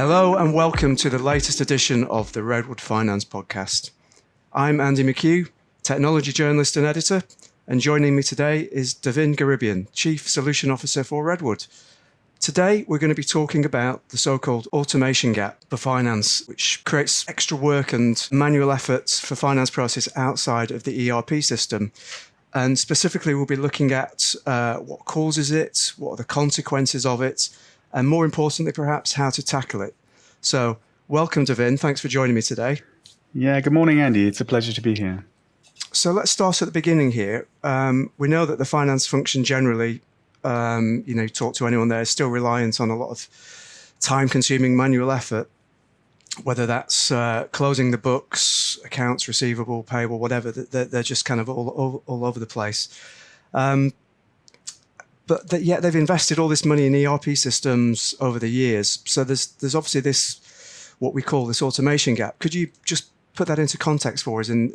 Hello and welcome to the latest edition of the Redwood Finance Podcast. I'm Andy McCue, technology journalist and editor, and joining me today is Devin Gharibian, Chief Solution Officer for Redwood. Today, we're going to be talking about the so-called automation gap for finance, which creates extra work and manual efforts for finance process outside of the ERP system. And specifically, we'll be looking at what causes it, what are the consequences of it, and more importantly, perhaps, how to tackle it. So, welcome, Devin. Thanks for joining me today. Yeah, good morning, Andy. It's a pleasure to be here. So let's start at the beginning here. We know that the finance function generally, talk to anyone there, is still reliant on a lot of time-consuming manual effort, whether that's closing the books, accounts receivable, payable, whatever. They're just kind of all over the place. But yet they've invested all this money in ERP systems over the years. So there's obviously this, what we call this automation gap. Could you just put that into context for us? And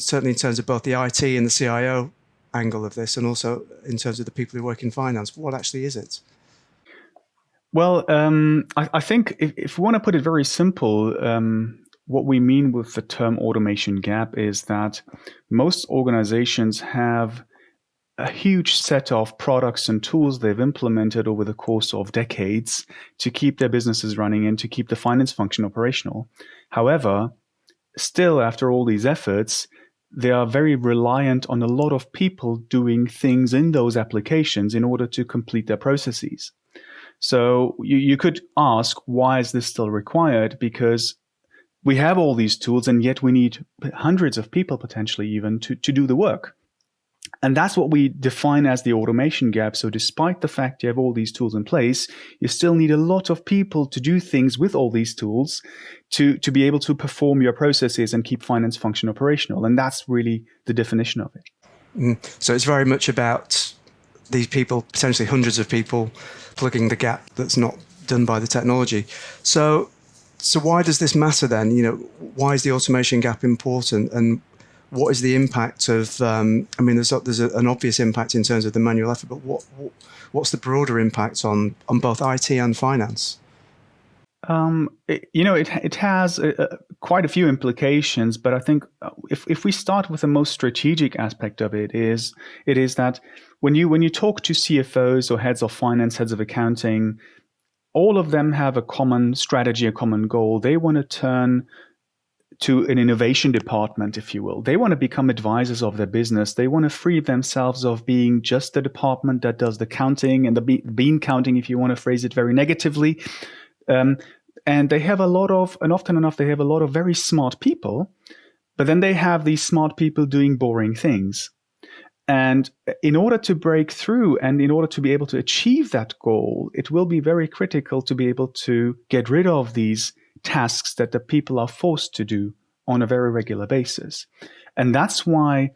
certainly in terms of both the IT and the CIO angle of this, and also in terms of the people who work in finance, what actually is it? Well, I think if we want to put it very simple, what we mean with the term automation gap is that most organizations have a huge set of products and tools they've implemented over the course of decades to keep their businesses running and to keep the finance function operational. However, still, after all these efforts, they are very reliant on a lot of people doing things in those applications in order to complete their processes. So you could ask, why is this still required? Because we have all these tools, and yet we need hundreds of people potentially even to do the work. And that's what we define as the automation gap. So despite the fact you have all these tools in place, you still need a lot of people to do things with all these tools to be able to perform your processes and keep finance function operational. And that's really the definition of it. So it's very much about these people, potentially hundreds of people, plugging the gap that's not done by the technology. So why does this matter then? Why is the automation gap important? And what is the impact of, there's an obvious impact in terms of the manual effort, but what's the broader impact on both IT and finance? It has quite a few implications, but I think if we start with the most strategic aspect of it is that when you talk to CFOs or heads of finance, heads of accounting, all of them have a common strategy, a common goal. They want to turn to an innovation department, if you will. They want to become advisors of their business. They want to free themselves of being just the department that does the counting and the bean counting, if you want to phrase it very negatively. And they have often enough, they have a lot of very smart people, but then they have these smart people doing boring things. And in order to break through and in order to be able to achieve that goal, it will be very critical to be able to get rid of these tasks that the people are forced to do on a very regular basis. And that's why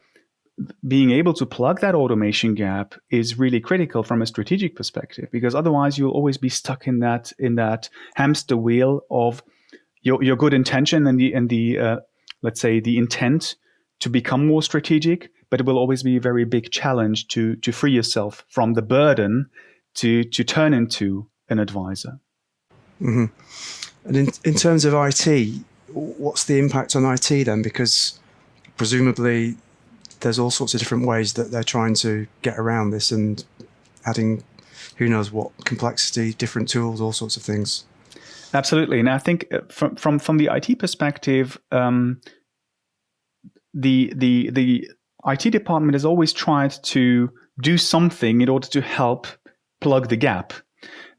being able to plug that automation gap is really critical from a strategic perspective, because otherwise you'll always be stuck in that hamster wheel of your good intention and the let's say the intent to become more strategic, but it will always be a very big challenge to free yourself from the burden to turn into an advisor. Mm-hmm. And in terms of IT, what's the impact on IT then? Because presumably there's all sorts of different ways that they're trying to get around this and adding who knows what complexity, different tools, all sorts of things. Absolutely. And I think from the IT perspective, the IT department has always tried to do something in order to help plug the gap.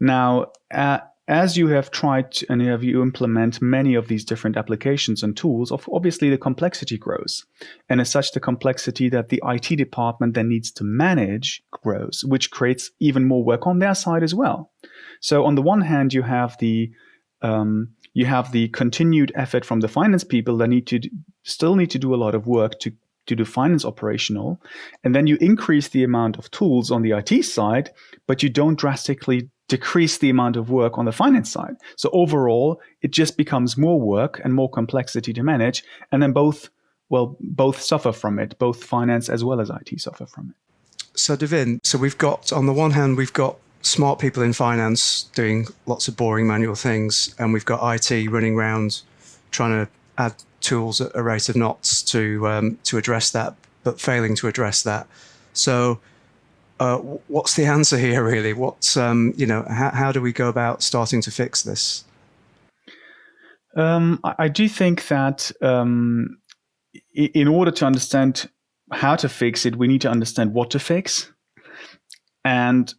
Now, as you have tried and you implement many of these different applications and tools, obviously the complexity grows. And as such, the complexity that the IT department then needs to manage grows, which creates even more work on their side as well. So on the one hand, you have the continued effort from the finance people that still need to do a lot of work to do finance operational. And then you increase the amount of tools on the IT side, but you don't drastically decrease the amount of work on the finance side. So overall, it just becomes more work and more complexity to manage. And then both suffer from it, both finance as well as IT suffer from it. So Devin, we've got, on the one hand, we've got smart people in finance doing lots of boring manual things, and we've got IT running around trying to add tools at a rate of knots to address that, but failing to address that. So, what's the answer here, really? What's how do we go about starting to fix this? I do think that in order to understand how to fix it, we need to understand what to fix, and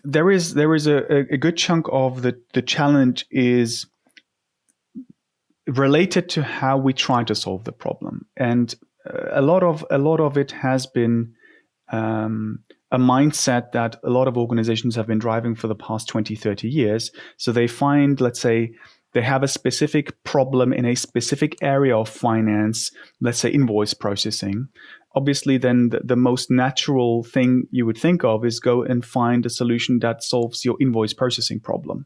there is a good chunk of the challenge is related to how we try to solve the problem, and a lot of it has been a mindset that a lot of organizations have been driving for the past 20, 30 years. So they find, let's say, they have a specific problem in a specific area of finance, let's say invoice processing. Obviously, then the most natural thing you would think of is go and find a solution that solves your invoice processing problem.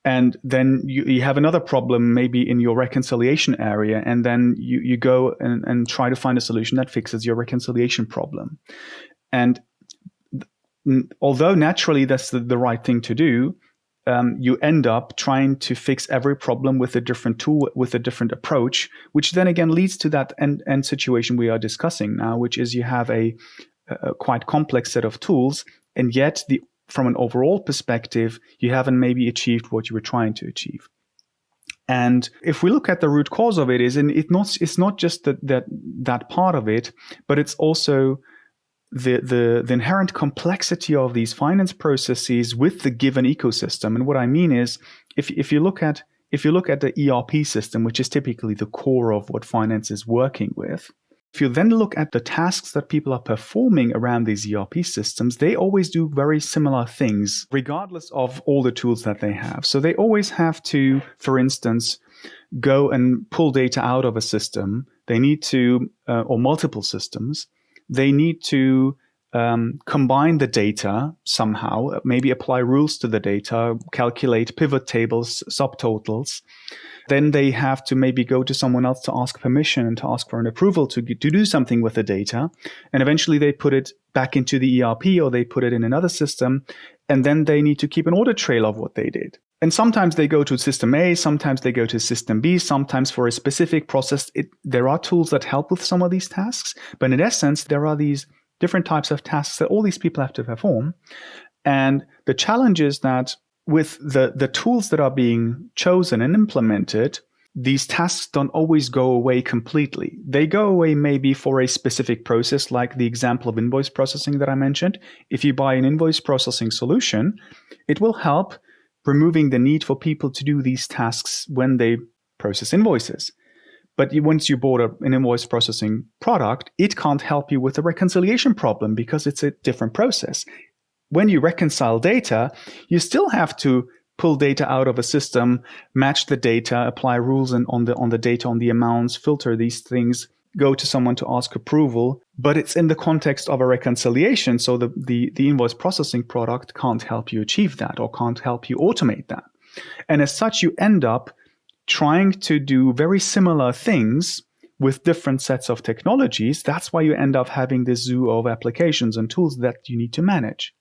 And then you have another problem maybe in your reconciliation area, and then you go and try to find a solution that fixes your reconciliation problem. And although naturally that's the right thing to do, you end up trying to fix every problem with a different tool, with a different approach, which then again leads to that end situation we are discussing now, which is you have a quite complex set of tools, and yet from an overall perspective, you haven't maybe achieved what you were trying to achieve. And if we look at the root cause of it, it's not just that part of it, but it's also the inherent complexity of these finance processes with the given ecosystem. And what I mean is, if you look at the ERP system, which is typically the core of what finance is working with, if you then look at the tasks that people are performing around these ERP systems, they always do very similar things, regardless of all the tools that they have. So they always have to, for instance, go and pull data out of a system. They need to, or multiple systems. They need to combine the data somehow, maybe apply rules to the data, calculate pivot tables, subtotals. Then they have to maybe go to someone else to ask permission and to ask for an approval to do something with the data. And eventually they put it back into the ERP or they put it in another system. And then they need to keep an audit trail of what they did. And sometimes they go to system A, sometimes they go to system B, sometimes for a specific process. There are tools that help with some of these tasks. But in essence, there are these different types of tasks that all these people have to perform. And the challenge is that with the tools that are being chosen and implemented, these tasks don't always go away completely. They go away maybe for a specific process, like the example of invoice processing that I mentioned. If you buy an invoice processing solution, it will help removing the need for people to do these tasks when they process invoices. But once you bought an invoice processing product, it can't help you with the reconciliation problem because it's a different process. When you reconcile data, you still have to pull data out of a system, match the data, apply rules on the data, on the amounts, filter these things, go to someone to ask approval. But it's in the context of a reconciliation, so the invoice processing product can't help you achieve that or can't help you automate that. And as such, you end up trying to do very similar things with different sets of technologies. That's why you end up having this zoo of applications and tools that you need to manage.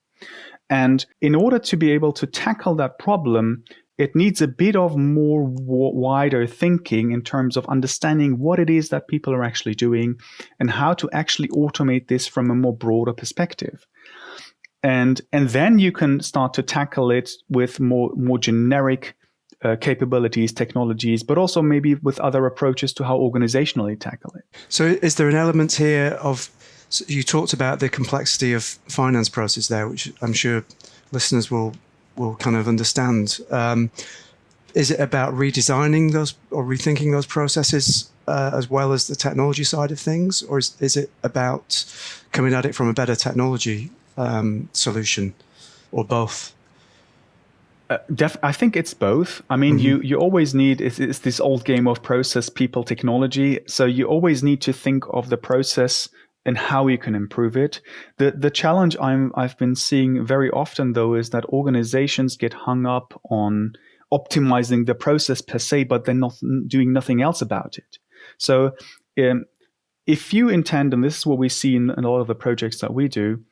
And in order to be able to tackle that problem, it needs a bit of more wider thinking in terms of understanding what it is that people are actually doing and how to actually automate this from a more broader perspective. And then you can start to tackle it with more generic capabilities, technologies, but also maybe with other approaches to how organizationally tackle it. So is there an element here of, so you talked about the complexity of finance process there, which I'm sure listeners will kind of understand. Is it about redesigning those or rethinking those processes as well as the technology side of things? Or is it about coming at it from a better technology solution, or both? I think it's both. I mean, you always need, it's this old game of process, people, technology. So you always need to think of the process and how you can improve it. The challenge I've been seeing very often, though, is that organizations get hung up on optimizing the process per se, but they're not doing nothing else about it. So if you intend, and this is what we see in a lot of the projects that we do,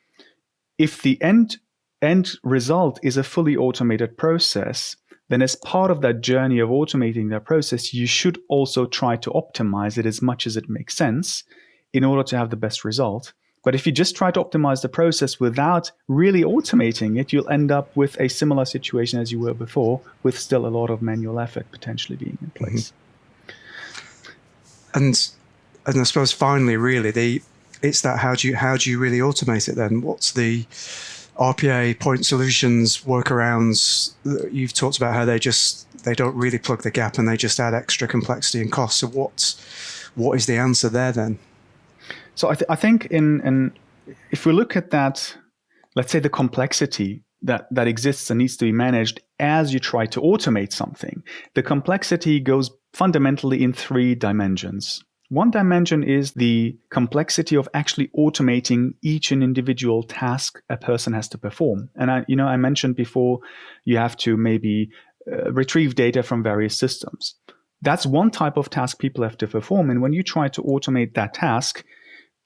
if the end end result is a fully automated process, then as part of that journey of automating that process, you should also try to optimize it as much as it makes sense in order to have the best result. But if you just try to optimize the process without really automating it, you'll end up with a similar situation as you were before, with still a lot of manual effort potentially being in place. And I suppose finally, really, it's that how do you really automate it then? What's the RPA point solutions workarounds? You've talked about how they don't really plug the gap and they just add extra complexity and cost. So what is the answer there then? So I think if we look at that, let's say the complexity that exists and needs to be managed as you try to automate something, the complexity goes fundamentally in 3 dimensions. One dimension is the complexity of actually automating each and individual task a person has to perform. And I mentioned before, you have to maybe retrieve data from various systems. That's one type of task people have to perform. And when you try to automate that task,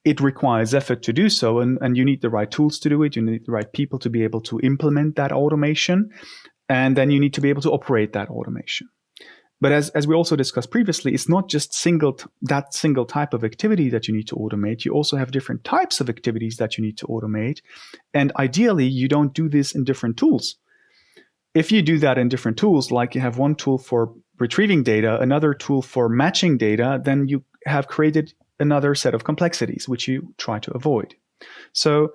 it requires effort to do so. And you need the right tools to do it. You need the right people to be able to implement that automation. And then you need to be able to operate that automation. But as we also discussed previously, it's not just that single type of activity that you need to automate. You also have different types of activities that you need to automate. And ideally, you don't do this in different tools. If you do that in different tools, like you have one tool for retrieving data, another tool for matching data, then you have created another set of complexities, which you try to avoid. So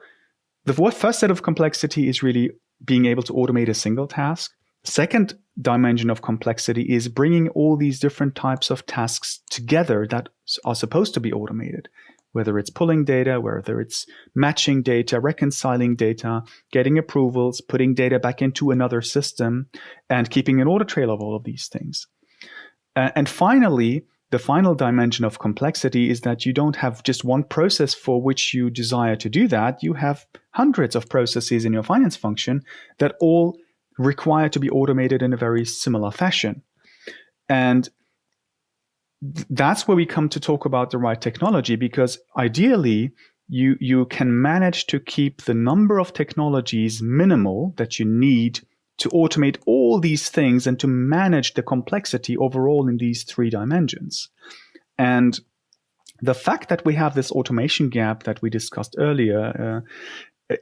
the first set of complexity is really being able to automate a single task. Second dimension of complexity is bringing all these different types of tasks together that are supposed to be automated, whether it's pulling data, whether it's matching data, reconciling data, getting approvals, putting data back into another system, and keeping an audit trail of all of these things. And finally, the final dimension of complexity is that you don't have just one process for which you desire to do that. You have hundreds of processes in your finance function that all require to be automated in a very similar fashion. And that's where we come to talk about the right technology, because ideally you can manage to keep the number of technologies minimal that you need to automate all these things and to manage the complexity overall in these 3 dimensions. And the fact that we have this automation gap that we discussed earlier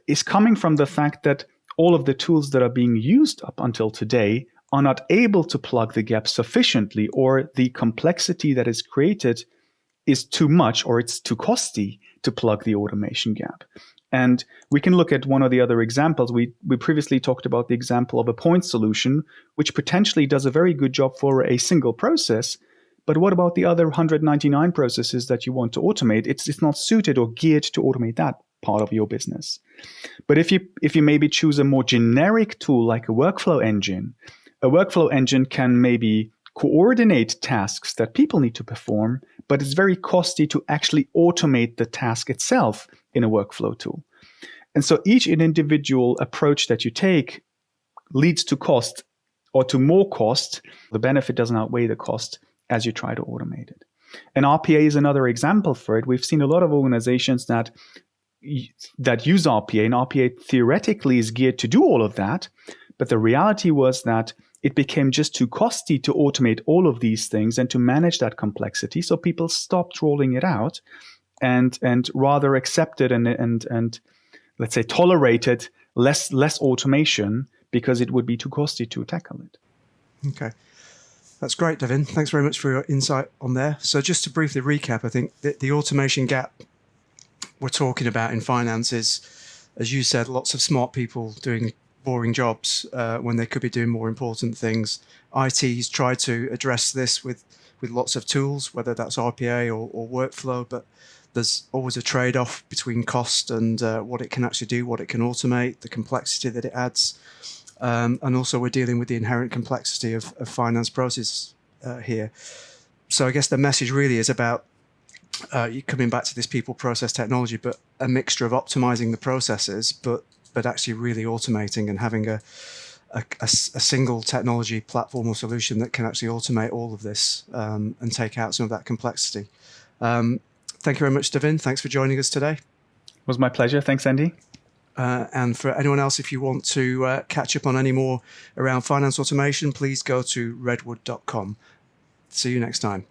is coming from the fact that all of the tools that are being used up until today are not able to plug the gap sufficiently, or the complexity that is created is too much, or it's too costly to plug the automation gap. And we can look at one of the other examples. We previously talked about the example of a point solution, which potentially does a very good job for a single process. But what about the other 199 processes that you want to automate? It's not suited or geared to automate that part of your business. But if you maybe choose a more generic tool like a workflow engine can maybe coordinate tasks that people need to perform, but it's very costly to actually automate the task itself in a workflow tool. And so each individual approach that you take leads to cost, or to more cost. The benefit doesn't outweigh the cost as you try to automate it. And RPA is another example for it. We've seen a lot of organizations that use RPA, and RPA theoretically is geared to do all of that. But the reality was that it became just too costly to automate all of these things and to manage that complexity. So people stopped rolling it out and rather accepted and let's say tolerated less automation because it would be too costly to tackle it. Okay. That's great, Devin. Thanks very much for your insight on there. So just to briefly recap, I think the automation gap we're talking about in finance is, as you said, lots of smart people doing boring jobs when they could be doing more important things. IT's tried to address this with lots of tools, whether that's RPA or workflow, but there's always a trade-off between cost and what it can actually do, what it can automate, the complexity that it adds. And also we're dealing with the inherent complexity of finance process here. So I guess the message really is about coming back to this people process technology, but a mixture of optimizing the processes, but actually really automating and having a single technology platform or solution that can actually automate all of this and take out some of that complexity. Thank you very much, Devin. Thanks for joining us today. It was my pleasure. Thanks, Andy. And for anyone else, if you want to catch up on any more around finance automation, please go to redwood.com. See you next time.